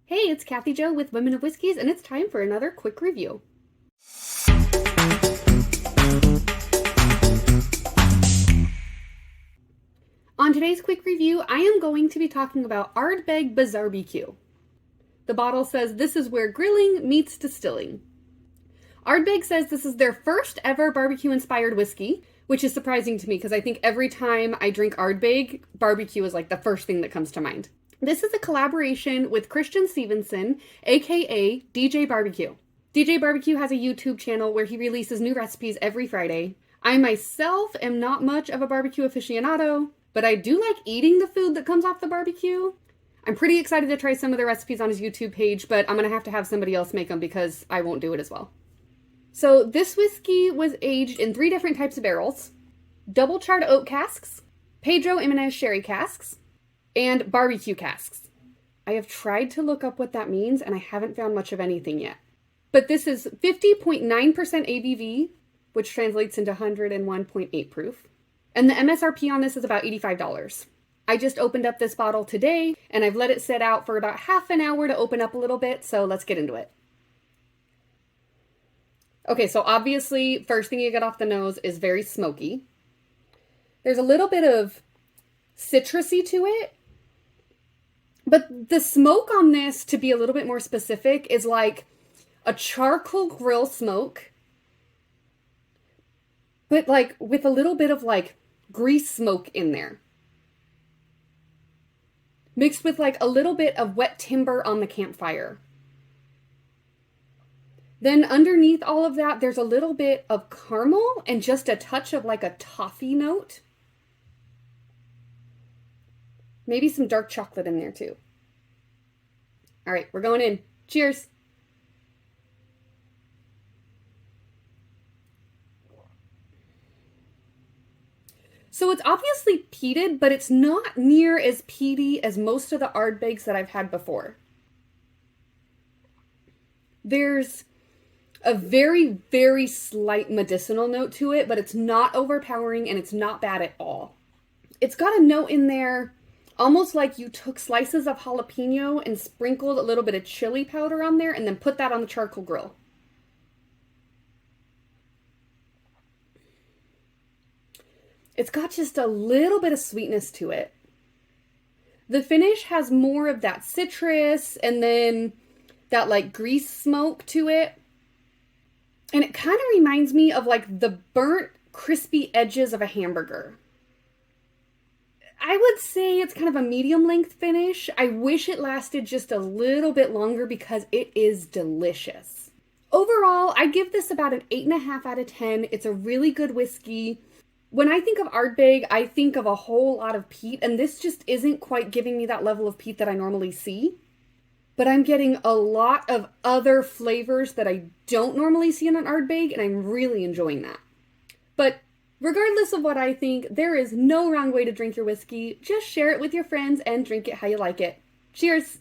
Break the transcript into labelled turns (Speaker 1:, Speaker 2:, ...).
Speaker 1: Hey, it's Cathy Jo with Women of Whiskeys, and it's time for another quick review. On today's quick review, I am going to be talking about Ardbeg BizarreBQ. The bottle says this is where grilling meets distilling. Ardbeg says this is their first ever barbecue-inspired whiskey, which is surprising to me because I think every time I drink Ardbeg, barbecue is like the first thing that comes to mind. This is a collaboration with Christian Stevenson, aka DJ BBQ. DJ BBQ has a YouTube channel where he releases new recipes every Friday. I myself am not much of a barbecue aficionado, but I do like eating the food that comes off the barbecue. I'm pretty excited to try some of the recipes on his YouTube page, but I'm going to have somebody else make them because I won't do it as well. So this whiskey was aged in 3 different types of barrels: double charred oak casks, Pedro Ximénez sherry casks, and barbecue casks. I have tried to look up what that means, and I haven't found much of anything yet. But this is 50.9% ABV, which translates into 101.8 proof. And the MSRP on this is about $85. I just opened up this bottle today, and I've let it sit out for about half an hour to open up a little bit, so let's get into it. Okay, so obviously, first thing you get off the nose is very smoky. There's a little bit of citrusy to it. But the smoke on this, to be a little bit more specific, is like a charcoal grill smoke, but like with a little bit of like grease smoke in there, mixed with like a little bit of wet timber on the campfire. Then underneath all of that, there's a little bit of caramel and just a touch of like a toffee note. Maybe some dark chocolate in there too. All right, we're going in. Cheers. So it's obviously peated, but it's not near as peaty as most of the Ardbegs that I've had before. There's a very, very slight medicinal note to it, but it's not overpowering and it's not bad at all. It's got a note in there almost like you took slices of jalapeno and sprinkled a little bit of chili powder on there and then put that on the charcoal grill. It's got just a little bit of sweetness to it. The finish has more of that citrus and then that like grease smoke to it. And it kind of reminds me of like the burnt, crispy edges of a hamburger. I would say it's kind of a medium length finish. I wish it lasted just a little bit longer because it is delicious. Overall, I give this about an 8.5 out of 10. It's a really good whiskey. When I think of Ardbeg, I think of a whole lot of peat, and this just isn't quite giving me that level of peat that I normally see. But I'm getting a lot of other flavors that I don't normally see in an Ardbeg, and I'm really enjoying that. But regardless of what I think, there is no wrong way to drink your whiskey. Just share it with your friends and drink it how you like it. Cheers!